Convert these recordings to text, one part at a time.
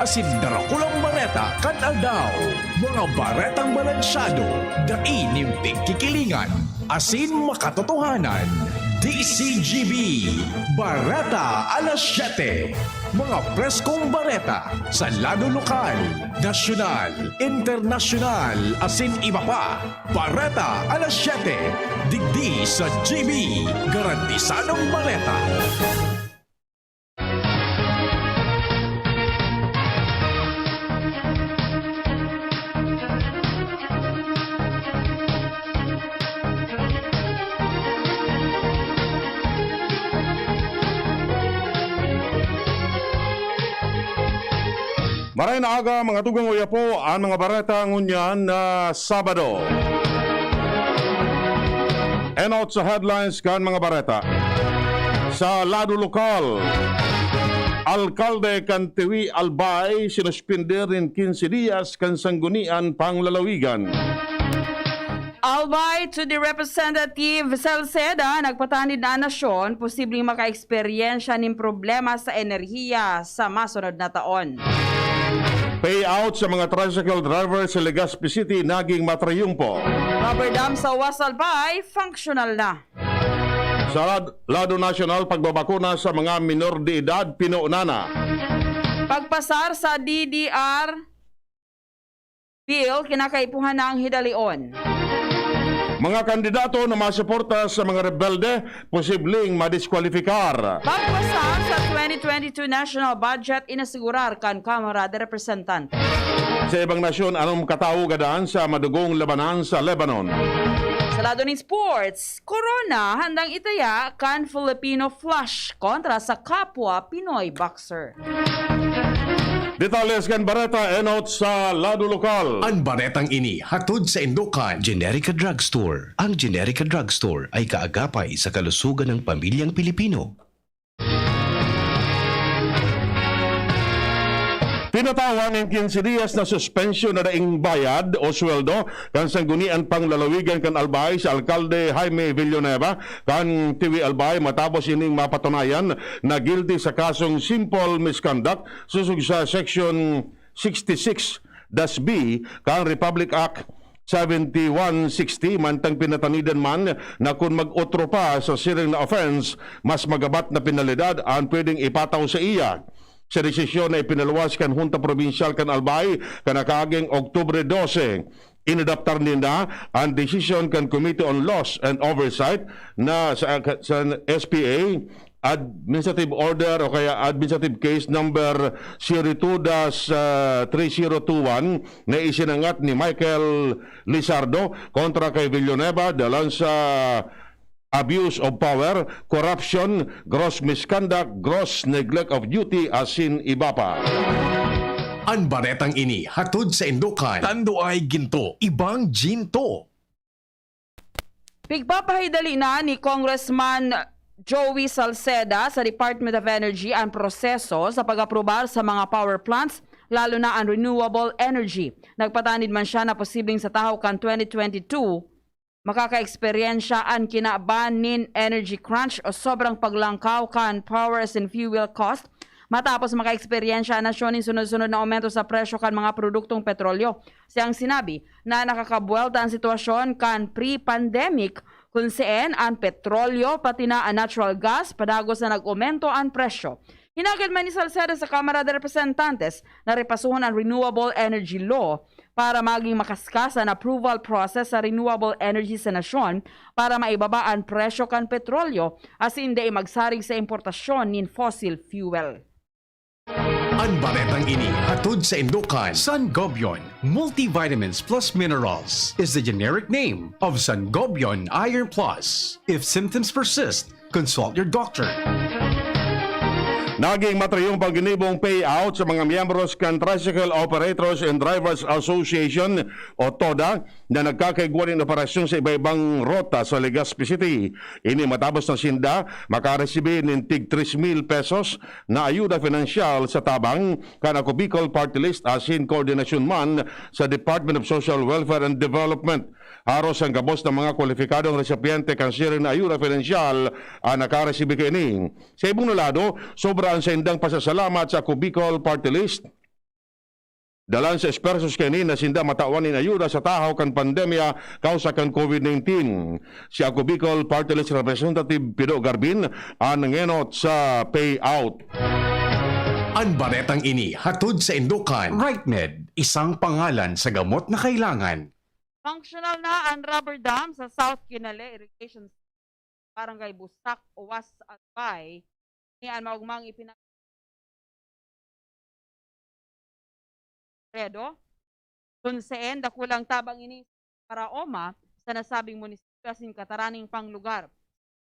asin darakulang bareta kan aldaw. Mga baretang balansyado, dainimpig kikilingan, asin makatotohanan. DCGB, Bareta alas 7. Mga preskong bareta sa lado lokal, nasyonal, internasyonal, asin iba pa. Bareta alas 7. Digdi sa GB, garantisadong bareta. Maray na aga mga tugang uya po ang mga bareta ngunyan na Sabado. And out sa headlines kan mga bareta. Sa lado lokal, Alkalde kan Tiwi Albay sinuspinde rin 15 días kan sanggunian panglalawigan. Albay to the Representative Salceda, nagpatanid na nasyon, posibleng maka-eksperyensya ng problema sa enerhiya sa masunod na taon. Payout sa mga tricycle drivers sa Legazpi City naging matrayumpo. Rubber dam sa Wasalbay, functional na. Sa lado nasyonal, pagbabakuna sa mga minor de edad, pinuunana. Pagpasar sa DDR bill, kinakaipuhan na ang hidalion. Mga kandidato na masuporta sa mga rebelde, posibleng madiskwalifikar. Pagpasar sa 2022 national budget, inasigurar kan Kamara de Representantes. Sa ibang nasyon, anong kataugadaan sa madugong labanan sa Lebanon? Sa lado ng sports, Corona handang itaya kan Filipino flush kontra sa kapwa Pinoy boxer. Detalles kan Bareta enot sa lado lokal. Ang baretang ini hatod sa Indukan Generica Drugstore. Ang Generica Drugstore ay kaagapay sa kalusugan ng pamilyang Pilipino. Pinatawan ng 15 días na suspensyon na daing bayad o sweldo kan sanggunian panglalawigan kan Albay sa Alkalde Jaime Villanueva kan Tiwi Albay matapos ining mapatunayan na guilty sa kasong simple misconduct susug sa Section 66-B kan Republic Act 7160 mantang pinatanidan man na kung mag-otro pa sa siring na offense, mas magabat na penalidad ang pwedeng ipataw sa iya. Sa desisyon na ipinaluwas kan Junta Provincial kan Albay kanakaging Oktubre 12. Inadaptar nila ang desisyon kan Committee on Laws and Oversight na sa SPA Administrative Order o kaya Administrative Case number 02-3021 na isinangat ni Michael Lizardo kontra kay Villanueva dalan sa abuse of power, corruption, gross misconduct, gross neglect of duty, asin iba pa. Ang baretang ini hatod sa Indukan. Tando ay ginto, ibang ginto. Pigpapahidali na ni Congressman Joey Salceda sa Department of Energy ang proseso sa pag-aprobar sa mga power plants, lalo na ang renewable energy. Nagpatanid man siya na posibleng sa tahaw kan 2022, makaka-eksperyensya ang kinabanin energy crunch o sobrang paglangkaw kan powers and fuel cost matapos maka-eksperyensya ang nasyon ng sunod-sunod na aumento sa presyo kan mga produktong petrolyo. Siyang sinabi na nakakabuelta ang sitwasyon kan pre-pandemic kung saan ang petrolyo pati na ang natural gas padagos na nag-aumento ang presyo. Hinagad man ni Salceda sa Kamara de Representantes na repasuhon ang Renewable Energy Law para maging makaskas ang approval process sa renewable energy sa nasyon para maibaba ang presyo kan petrolyo as hindi magsarig sa importasyon ng fossil fuel. Ang baretang ini hatod sa Indukan. Sangobion Multivitamins Plus Minerals is the generic name of Sangobion Iron Plus. If symptoms persist, consult your doctor. Naging matrayong pagginibong payout sa mga miyembros kan Tricycle Operators and Drivers Association o TODA na nagkakaigwaning operasyon sa iba-ibang rota sa Legazpi City. Ini matapos na sinda makaresibe ng tig 3,000 pesos na ayuda finansyal sa tabang kanako Bicol Party List asin koordinasyon man sa Department of Social Welfare and Development. Haros ang gabos ng mga kwalipikadong resypiente kansirin na ayuda finansyal ang nakaresibe kini. Sa ibang lado, sobrang sa indang pasasalamat sa Bicol Party List Dalan sa espersos kini na sinda matawanin ayuda sa tahaw kan pandemya kausa kan COVID-19. Si Ako Bicol Party List Representative Pido Garbin ang nangenot sa payout. Ang baretang ini hatod sa Indukan. RightMed, isang pangalan sa gamot na kailangan. Functional na ang rubber dam sa South Kinale Irrigation Barangay Bustak, Uwas at Bay. Niyan maugmang Redo, kunseen dakulang tabang ini para oma sa nasabing munisipyo asin kataraning panglugar.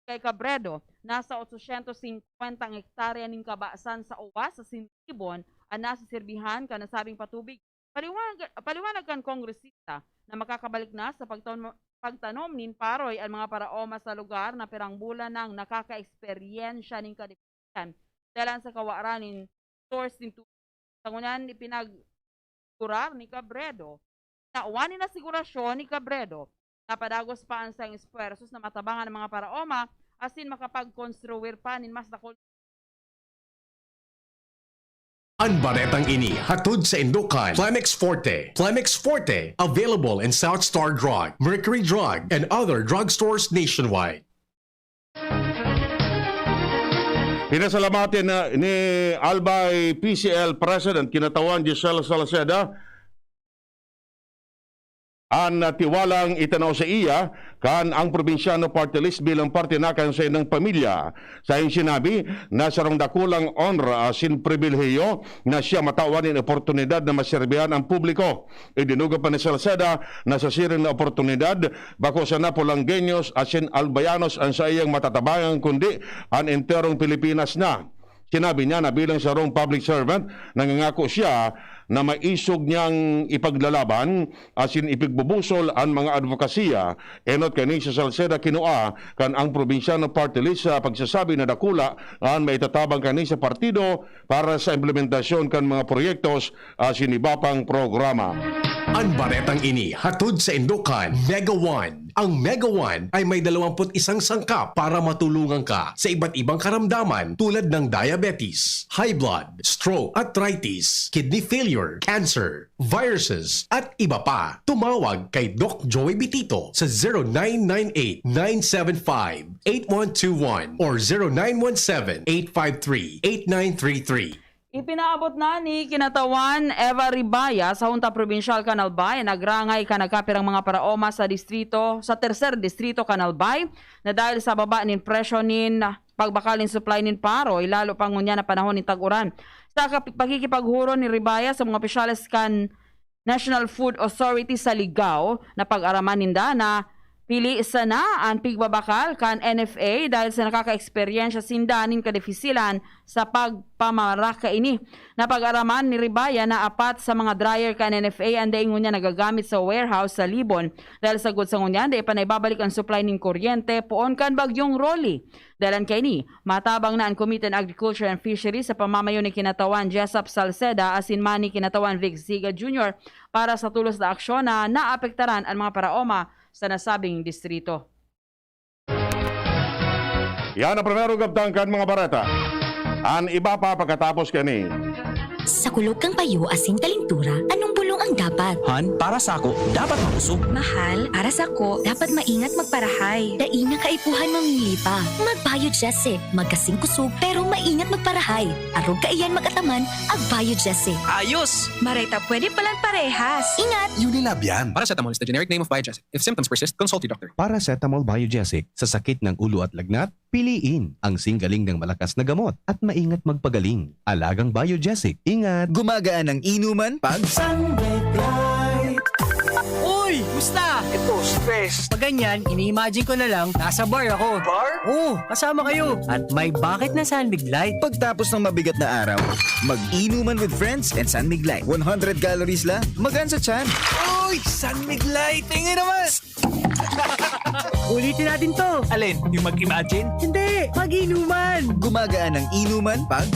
Kay Cabredo, nasa 850 ang hektarya ning kabaasan sa uwas sa Sintibon ang nasa sirbihan ka nasabing patubig. Paliwanag kan kongresista na makakabalik na sa pagtanom nin paroy ang mga paraoma sa lugar na pirang bulan nang nakaka-eksperyensya ning kadipitan dahil sa kawaran nin source nin tubig. Sangunan kurar ni Cabredo, na uwanin na sigurasyon ni Cabredo, napadagos pa ang sang espuersos na matabangan ng mga paraoma, asin makapag-construir pa nin mas dakol. Ang baretang ini hatod sa Indukan. Plemex Forte. Plemex Forte, available in South Star Drug, Mercury Drug, and other drugstores nationwide. Pinasalamatin na ni Albay PCL President kinatawan Giselle Salceda ang tiwalang itanaw sa iya kan ang probinsyano party list bilang parte na kan sa inang pamilya. Sa iyong sinabi, nasa rong dakulang honor asin pribilheyo na siya matawanin oportunidad na maserbihan ang publiko. Idinuga pa ni Salceda na sa siring na oportunidad bako sa Napolanggenyos asin Albayanos ang sa iyang matatabangan kundi ang enterong Pilipinas na. Sinabi niya na bilang sa rong public servant, nangangako siya na maisog niyang ipaglalaban asin ipigbubusol ang mga advokasya. Enot kani sa Salceda kinua kan ang probinsyano party list sa pagsasabi na dakula ang maitatabang kani sa partido para sa implementasyon kan mga proyektos asin ibapang programa. Ang baretang ini hatod sa Indukan. Mega One. Ang Mega One ay may 21 sangkap para matulungan ka sa iba't ibang karamdaman tulad ng diabetes, high blood, stroke, arthritis, kidney failure, cancer, viruses, at iba pa. Tumawag kay Doc Joey Bitito sa 0998-975-8121 or 0917-853-8933. Ipinaabot na ni Kinatawan Eva Ribaya sa Junta Provincial Canalbay nagrangay ka nagkapirang mga paraoma sa tercer distrito Canalbay na dahil sa baba nin presyo nin pagbakalin supply nin paroy lalo pang ngunya na panahon nin tag-uran. Sa pakikipaghuro ni Ribaya sa mga opisyales kan National Food Authority sa Ligao na pag-araman ninda na pili isa na ang pigbabakal kan NFA dahil sa nakaka-eksperyensya sindanin kadefisilan sa pagpamaraka ini. Napag-araman ni Ribaya na apat sa mga dryer kan NFA ang daing ngunya nagagamit sa warehouse sa Libon dahil sa good sa ngunya dahil panaybabalik ang supply ng kuryente poon kan bagyong Rolly. Dahil kay ni, matabang na ang Committee on Agriculture and Fisheries sa pamamayo ni Kinatawan Jessup Salceda asin man ni Kinatawan Vic Ziga Jr. para sa tulos na aksyon na naapektaran ang mga paraoma sa nasabing distrito. Yan ang primero gabtangkan mga barata. Ang iba pa pagkatapos kani. Sa kulog kang payo asing talintura, anong bulong ang dapat? Han, para sa ako, dapat mausog. Mahal, para sa ko, dapat maingat magparahay. Daina kaipuhan mamili pa. Magbayod Jesse, magkasing kusog, pero maingat magparahay. Arog kaiyan magataman, agbayod Jesse. Ayos! Marita, pwede palang parehas. Ingat! Unilab yan. Paracetamol is the generic name of Biogesic. If symptoms persist, consult your doctor. Paracetamol Biogesic. Sa sakit ng ulo at lagnat, piliin ang singgaling ng malakas na gamot at maingat magpagaling. Alagang Biogesic. Ingat! Gumagaan ang inuman pag Uy! Musta? Ito, stress. Pag ganyan, ini-imagine ko na lang, nasa bar ako. Bar? Oo, kasama kayo. At may bucket na San Light. pagtapos ng mabigat na araw, mag-inuman with friends and San Light. 100 calories lang, magaan sa tiyan. Uy! San Light! Tingin naman! Ulitin natin to. Alin? Yung mag-imagine? Hindi, mag-inuman. Gumagaan ang inuman pag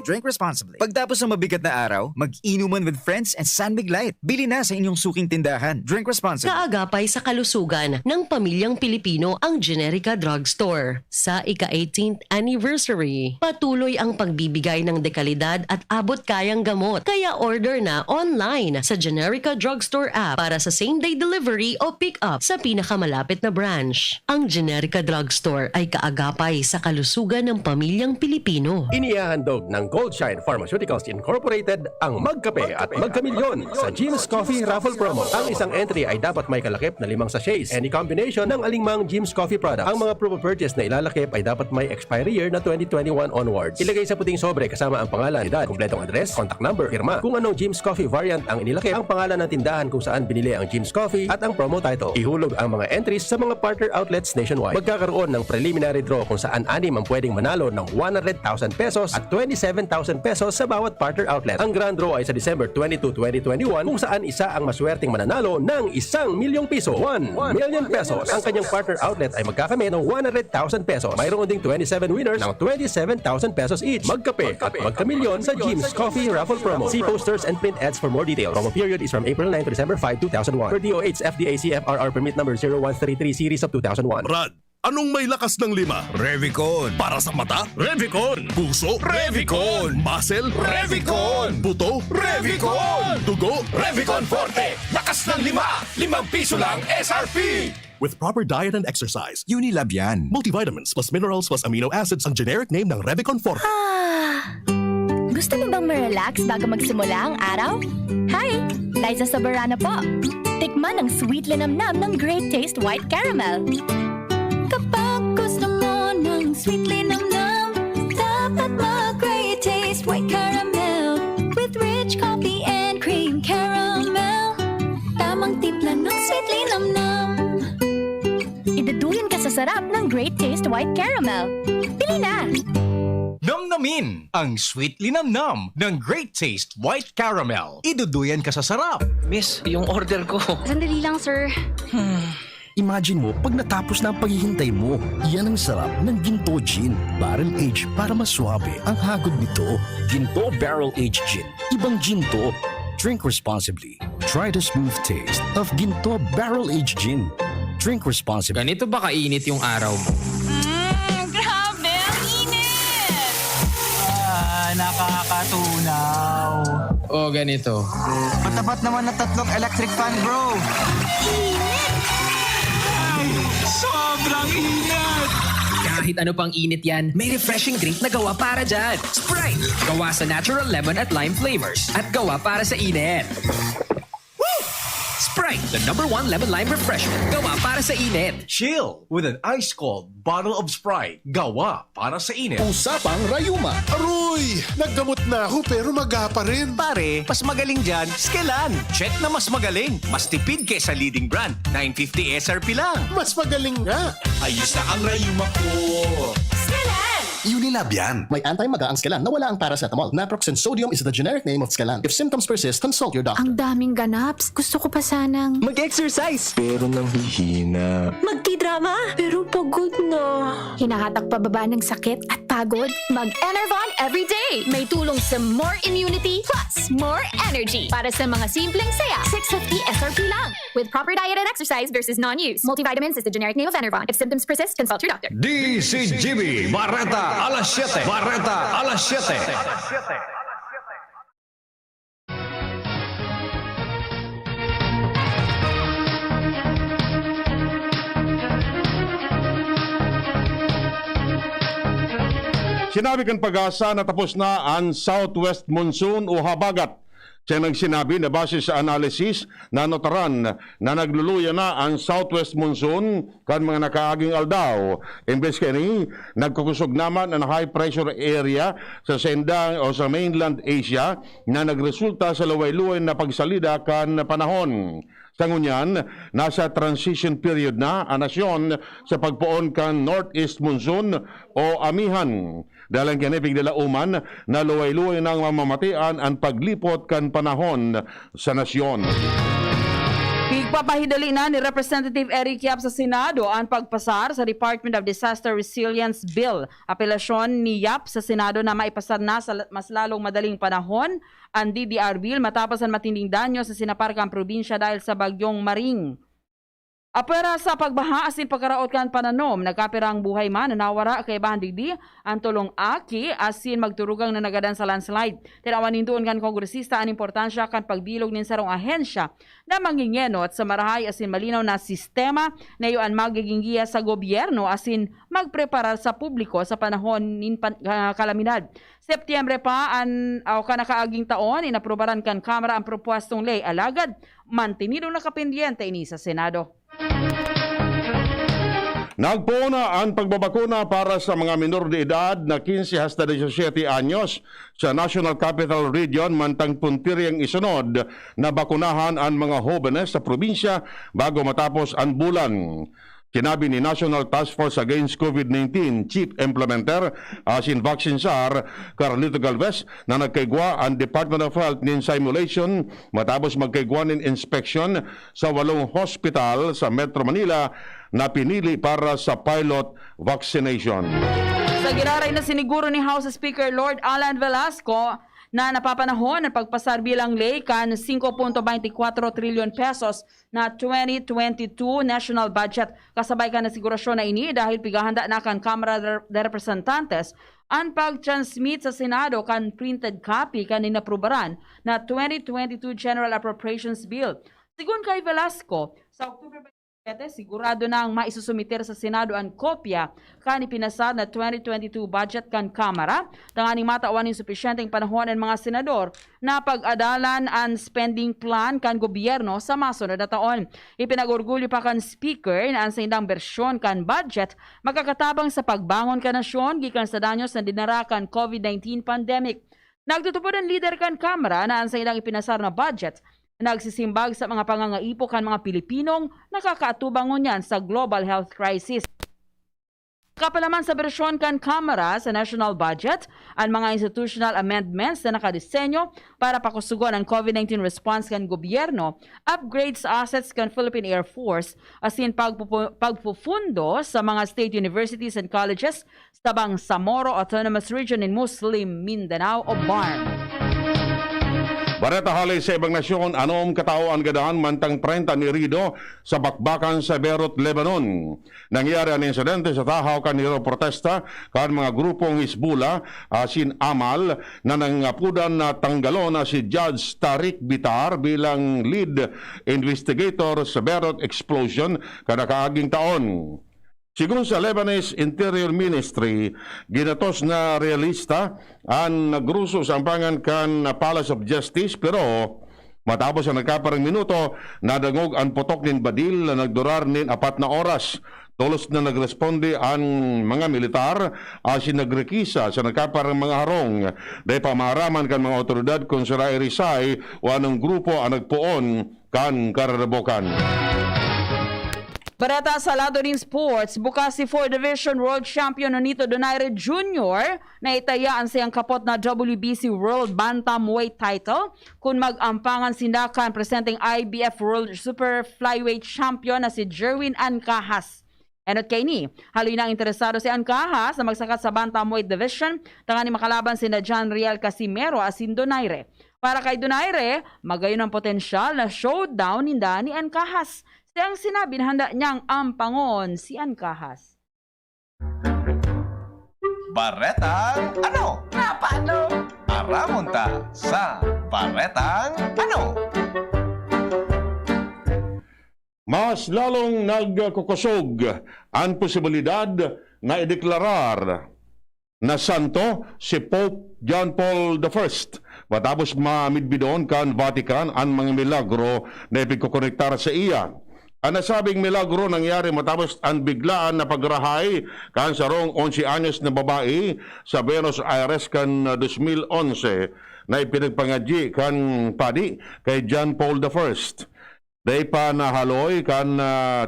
Drink responsibly. Pagtapos ng mabigat na araw, mag-inuman with friends and San Mig Light. Bili na sa inyong suking tindahan. Drink responsibly. Kaagapay sa kalusugan ng pamilyang Pilipino ang Generica Drugstore. Sa ika-18th anniversary, patuloy ang pagbibigay ng dekalidad at abot-kayang gamot. Kaya order na online sa Generica Drugstore app para sa same-day delivery o pick-up sa pinakamalapit na branch. Ang Generica Drugstore ay kaagapay sa kalusugan ng pamilyang Pilipino. Inihahandog ng Goldshine Pharmaceuticals Incorporated ang Magkape at Magkamilyon sa Jim's Coffee Raffle Promo. Ang isang entry ay dapat may kalakip na 5 sachets. Any combination ng alingmang Jim's Coffee products. Ang mga proof of purchase na ilalakip ay dapat may expiry year na 2021 onwards. Ilagay sa puting sobre kasama ang pangalan, edad, kumpletong address, contact number, firma. Kung anong Jim's Coffee variant ang inilakip, ang pangalan ng tindahan kung saan binili ang Jim's Coffee at ang promo title. Ihulog ang mga entries sa mga partner outlets nationwide. Magkakaroon ng preliminary draw kung saan 6 ang pwedeng manalo ng 100,000 pesos at 27,000 pesos sa bawat partner outlet. Ang grand draw ay sa December 22, 2021 kung saan isa ang maswerteng mananalo ng 1 milyong piso. 1 million pesos. Ang kanyang partner outlet ay magkakamit ng 100,000 pesos. Mayroon ding 27 winners ng 27,000 pesos each. Magkape at magkamilyon sa Jim's Coffee Raffle Promo. See posters and print ads for more details. Promo period is from April 9 to December 5, 2001. Per DOH FDA CFRR permit number 0133 series of 2001. Brad, anong may lakas ng 5? Revicon. Para sa mata? Revicon. Puso? Revicon. Muscle? Revicon. Buto? Revicon. Dugo? Revicon Forte. Lakas ng 5. 5 piso lang SRP. With proper diet and exercise, Unilab yan. multivitamins plus minerals plus amino acids ang generic name ng Revicon Forte. Gusto mo bang ma-relax bago magsimula ang araw? Hi! Liza Soberano po. Tikman ang sweet linamnam ng Great Taste White Caramel. Kapag gusto mo ng sweet linamnam, dapat mag-Great Taste White Caramel. With rich coffee and cream caramel. Tamang timpla ng sweet linamnam. Iduduyan ka sa sarap ng Great Taste White Caramel. Pili na! Namnamin ang sweet linamnam ng Great Taste White Caramel. Iduduyan ka sa sarap. Miss, yung order ko. Sandali lang, sir. Imagine mo, pag natapos na ang paghihintay mo, yan ang sarap ng Ginto Gin. Barrel aged para mas swabe ang hagod nito. Ginto Barrel Aged Gin. Ibang Ginto. Drink responsibly. Try the smooth taste of Ginto Barrel Aged Gin. Drink responsibly. Ganito ba kainit yung araw mo? Grabe, ang init! Nakakatunaw. O ganito. Patapat naman na 3 electric fan, bro. Sobrang init! Kahit ano pang init yan, may refreshing drink na gawa para dyan. Sprite! Gawa sa natural lemon at lime flavors. At gawa para sa init. Sprite, the #1 lemon lime refreshment. Gawa para sa init. Chill with an ice-cold bottle of Sprite. Gawa para sa init. Usapang Rayuma. Aroy! Naggamot na ako pero maga pa rin. Pare, mas magaling dyan, Skelan. Check na mas magaling. Mas tipid kesa leading brand. 950 SRP lang. Mas magaling nga. Ayos na ang rayuma ko. Unilab yan. May anti-maga ang Skelan na wala ang paracetamol. Naproxen sodium is the generic name of Skelan. If symptoms persist, consult your doctor. Ang daming ganaps. Gusto ko pa sanang... Mag-exercise! Pero nang hihina. Magti-drama, pero pagod na. Hinahatak pa baba ng sakit at pagod? Mag-Enervon everyday. May tulong sa more immunity plus more energy. Para sa mga simpleng saya, 650 SRP lang. With proper diet and exercise versus non-use. Multivitamins is the generic name of Enervon. If symptoms persist, consult your doctor. DCGB Barreta alas 7. Barreta alas 7. Sinabi kan Pag-asa na tapos na ang southwest monsoon o habagat. Siya nagsinabi na base sa analysis na notaran na nagluluya na ang southwest monsoon kan mga nakaaging aldaw. Imbes kani, nagkukusog naman ang high pressure area sa sendang o sa mainland Asia na nagresulta sa luway-luway na pagsalida kan panahon. Sa ngunyan, nasa transition period na ang nasyon sa pagpuon kan northeast monsoon o amihan. Dalang kanipig nila uman na luway-luway ng mamamatian ang paglipot kan panahon sa nasyon. Pigpapahidali na ni Representative Eric Yap sa Senado ang pagpasar sa Department of Disaster Resilience Bill. Apelasyon ni Yap sa Senado na maipasar na sa mas lalong madaling panahon ang DDR Bill matapos ang matinding danyo sa sinaparkang probinsya dahil sa bagyong Maring. Apera sa pagbaha asin pagkaraot kan pananom, nagkapirang buhay man nawara kay Bandigdi ang tulong aki asin magturugang na nagadan sa landslide. Tinawan nindoon kan kongresista ang importansya kan pagbilog nin sarong ahensya na mangingenot sa marahay asin malinaw na sistema na iyon magiging giya sa gobyerno asin magpreparar sa publiko sa panahon nin kalamidad. Setyembre pa ang kanakaaging taon inaprobaran kan Kamara ang propwestong ley alagad mantinidong nakapendyente ini sa Senado. Nagpuna ang pagbabakuna para sa mga minor de edad na 15 hasta 17 anyos sa National Capital Region mantang puntiriyang isunod na bakunahan ang mga jóvenes sa probinsya bago matapos ang bulan. Sinabi ni National Task Force Against COVID-19 Chief Implementer asin Vaccine SAR Carlito Galvez na nagkaigwa ang Department of Health nin simulation matapos magkaigwa nin inspection sa 8 hospital sa Metro Manila na pinili para sa pilot vaccination. Sa giraray na siniguro ni House Speaker Lord Alan Velasco na napapanahon ang pagpasar bilang ley kan 5.24 trilyon pesos na 2022 national budget. Kasabay ka na sigurasyon na ini dahil pigahanda na kan Kamara de Representantes ang pag-transmit sa Senado kan printed copy kan inaprubaran na 2022 General Appropriations Bill. Sigun kay Velasco, sa October 27, sigurado na ang maisusumiter sa Senado ang kopya kan ipinasar na 2022 budget kan Kamara. Tanganing matawan ng supisyenteng panahon ang mga senador na pag-adalan ang spending plan kan gobyerno sa masunod na taon. Ipinagurgulyo pa kan Speaker na ang sa indang bersyon kan budget magkakatabang sa pagbangon kan nasyon gikan sa danyos na dinara kan COVID-19 pandemic. Nagtutupod ang leader kan Kamara na ang sa indang ipinasar na budget nagsisimbag sa mga pangangaipo kan mga Pilipinong nakakaatubangon yan sa global health crisis. Kapalaman sa bersyon kan Kamara sa national budget, ang mga institutional amendments na nakadisenyo para pakusugon ang COVID-19 response kan gobyerno, upgrades sa assets kan Philippine Air Force, asin pagpufundo sa mga state universities and colleges sa Bangsamoro Autonomous Region in Muslim Mindanao o BARM. Bareta halay sa ibang nasyon, anom katao ang gadahan mantang 30 ni Rido sa bakbakan sa Beirut, Lebanon. Nangyari ang insidente sa tahaw kaniro protesta kan mga grupong Hizbullah asin Amal na nangapudan na tanggalon na si Judge Tariq Bitar bilang lead investigator sa Beirut explosion kada kaaging taon. Sigun sa Lebanese Interior Ministry, ginatos na realista ang nagruso sa ampangan kan Palace of Justice pero matapos ang nagkaparang minuto, nadangog ang putok nin badil na nagdurar nin 4 na oras. Tulos na nagresponde ang mga militar asin nagrekisa sa nagkaparang mga harong. Dahil pamaharaman kan mga otoridad kung sila irisay o anong grupo ang nagpuon kan kararabokan. Barata sa lado rin sports, bukas si 4 Division World Champion Nonito Donaire Jr. na itayaan siyang kapot na WBC World Bantamweight title kung mag-ampangan sindakan presenting IBF World Super Flyweight Champion na si Jerwin Ancahas. Enot kay ni, haloy nang interesado si Ancahas na magsakat sa Bantamweight Division, tangani makalaban sina John Riel Casimero asin Donaire. Para kay Donaire, magayon ang potensyal na showdown ninda ni Ancahas. Ang sinabi na handa niyang ampangon si Ancahas. Baretang ano? Nga paano? Aramon ta sa Baretang ano? Mas lalong nagkukusog ang posibilidad na ideklarar na santo si Pope John Paul I matapos mamidbidon kan Vatican ang mga milagro na ipigkukonektar sa iya. Ang nasabing milagro nangyari matapos ang biglaan na pagrahay kan sarong 11 anyos na babae sa Buenos Aires kan 2011 na ipinagpangadyi kan padi kay John Paul I. Dahil pa nahaloy kan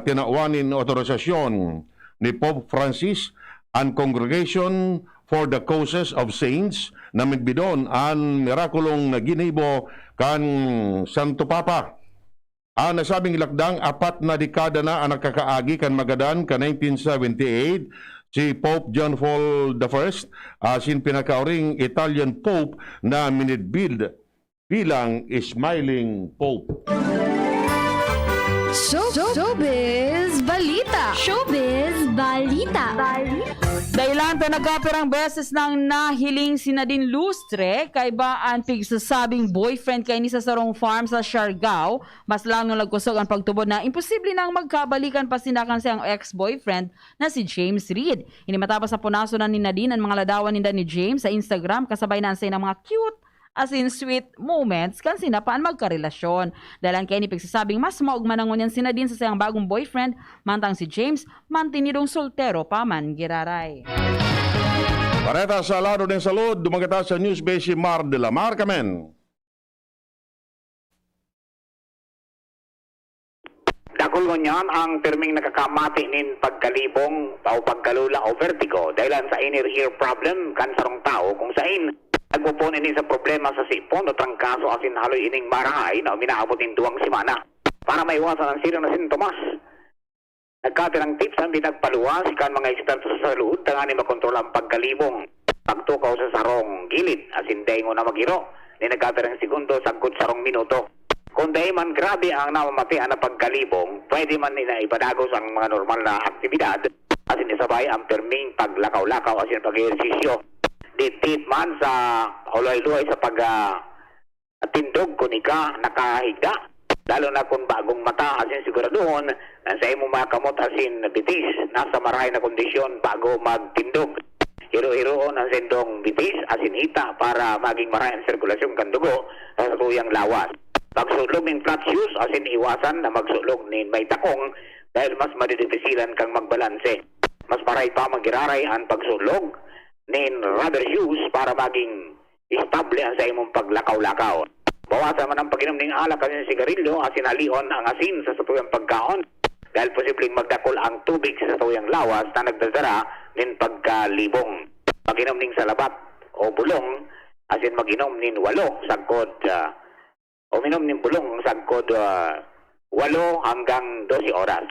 tinawanin otorisasyon ni Pope Francis ang Congregation for the Causes of Saints na migbidon ang mirakulong na ginibo kan Santo Papa. Ang nasabing lakdang 4 na dekada na ang nakakaagi kan magadan ka 1978 si Pope John Paul I asin pinakauring Italian Pope na minidbid bilang Smiling Pope. Showbiz Balita! Showbiz Balita! Dahilan to nagkapirang beses nang nahiling si Nadine Lustre kay baan pigsasabing boyfriend kay ni sa Sarong Farm sa Siargao. Mas lang nung nagkusog ang pagtubod na imposible nang magkabalikan pa sinakan siyang ex-boyfriend na si James Reid. Ini matapos sa punaso na ni Nadine ang mga ladawan ni James sa Instagram kasabay na ng mga cute as in sweet moments kan sinapaan magkarelasyon. Dalan kay ni pigsasabing mas maugman ang ngunyan si Nadine sa siyang bagong boyfriend, mantang si James mantinidong soltero pa man giraray. Pareta sa lado ng salud, dumagata sa news base si Mar de la Marcamen. Dakol ngunyan ang terming nakakamati nin pagkalibong o pagkalula o vertigo dahilan sa inner ear problem kan sarong tao kung sain nagpupon ini sa problema sa sipon o trangkaso asin haloy ining marahay na minaabot in 2 semana para maiwasan ang sirang na sintomas. Nagkatirang tips ang binagpaluwa si kan mga eksperto sa salud tangani makontrol ang pagkalibong pagtukaw sa sarong gilid asin day mo na magiro ni nagkatirang segundo sagkod sarong minuto. Kung day man grabe ang namamatian na pagkalibong, pwede man nila ipadagos ang mga normal na aktibidad asin isabay ang perming paglakaw-lakaw asin pag-ehersisyo. Ditit man sa huloy-luhay sa pag-tindog kung ika nakahigda. Lalo na kung bagong mata asin siguraduhon na sa imo makamot asin bitis nasa maray na kondisyon bago magtindog. Hiro-hiroon ang sendong bitis asin hita para maging maray ang sirkulasyon kan dugo sa tuyang lawas. Magsulog ng flat shoes asin iwasan na magsulog ng may takong dahil mas madidipisilan kang magbalanse. Mas maray pa magiraray ang pagsulog nin rubber shoes para maging estable ang sa imong paglakaw-lakaw. Bawasan man ang pag-inom ng alak asin sigarilyo asin halion ang asin sa satuyang pagkaon dahil posibleng magdakol ang tubig sa satuyang lawas na nagdadara nin pagkalibong. Mag-inom ning salabat o bulong asin mag-inom nin 8 sagkod o minom nin bulong sagkod 8 hanggang 12 oras.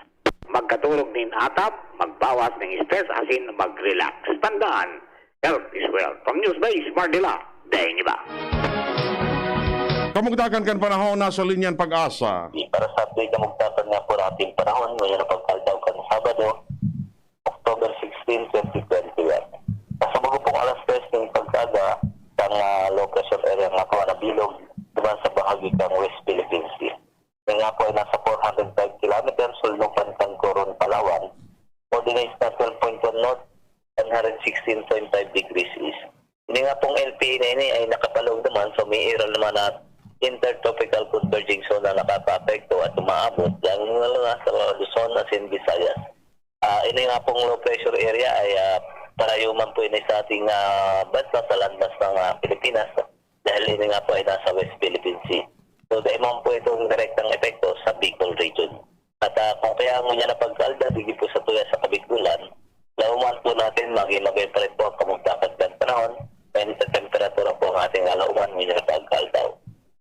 Magkatulog nin atap, magbawas ng stress asin mag-relax. Tandaan, health is wealth. From Newsbase, Mardila, dahin niyo ba? Kamugdakan kan panahon na sa linyan pag-asa. Para sa update na magtatag nga po natin panahon, ngayon na pagkaldaw kan Sabado, October 16, 2021. Sa bago pong alas 3 ng pagkaga, ang low pressure area nga po na bilog naman sa bahagi ng West Philippine Sea. Ngayon nga po ay nasa 405 kilometers, sulnukan kan Coron, Palawan. Coordinates na 12.1 north, 116.5 degrees east. Hindi nga pong LPE na ini ay nakapalog naman, so may iral naman na intertropical converging zone na nakaka-apekto at umaabot lang sa Luzon at Visayas. Ini nga pong low pressure area ay parayuman po ini sa ating bansa sa landmass ng Pilipinas dahil ini nga po ay nasa West Philippine Sea. So dahil mo po itong direktang epekto sa Bicol region. At kung kaya mo niya na pagkalda, bigay po sa tuya sa Kabikulan, lauman po natin mag-evaporate po ang kamugdakan ng panahon, and sa temperatura po ang ating alauman, may nagpagkaldaw.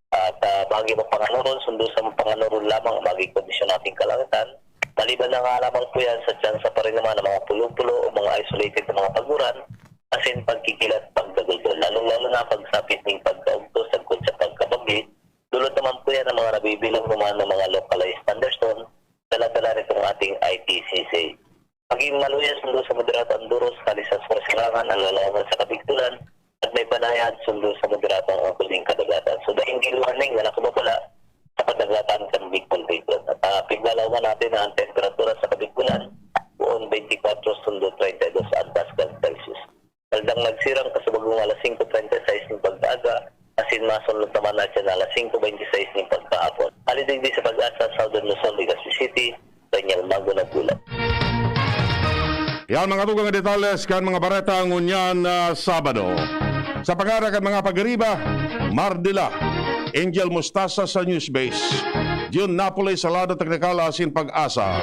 At bagi mo panganuron, sundo sa panganuron lamang maging kondisyon nating kalangitan. Maliban na nga lamang po yan sa tsansa pa rin naman ng mga pulo-pulo o mga isolated na mga paguran, asin pagkikilat pagdaguldo. Lalo-lalo na pagsapit ng pagkaugto sa sa pagkabagi, dulot naman po yan ang mga nabibilang naman ng mga localized thunderstorm, dala-dala nitong ating ITCC. Maging maluya sundo sa moderato ang duros, kalisas mo silangan, ang lalaman sa Kabikulan, at may banayad sundo sa moderato ang kuling kadagatan. So dahil giluhaning na nakababala sa kadagatan ng Bicol region. At piglalawan natin ang temperatura sa Kabikulan, buon 24 sundo 32 at Pascal Celsius. Kaldang nagsirang kasabagong alas 5.36 ng pagkaaga, asin masunod naman natin alas 5.26 ng pagkaapon. Halidig di sa pag-asa, Southern Luzon, Legazpi City, Daniel Mago Nagbulat. Yan mga tugang detalles kan mga bareta ngunyan na Sabado. Sa pagara kan mga pagriba, Mardila, Angel Mustasa sa Newsbase, June Napoli sa Lado Teknikala asin pag-asa.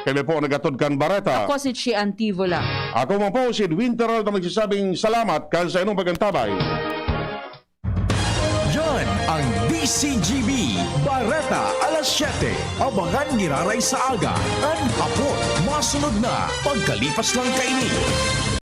Kami po nagatod kan bareta. Ako si Chi Antivola. Ako mo po si Winter na magsasabing salamat kan sa inong pagantabay. Yan ang DCGB Bareta alas 7. Abangan niraray sa aga. Ang hapon, masunod na pagkalipas lang kaini.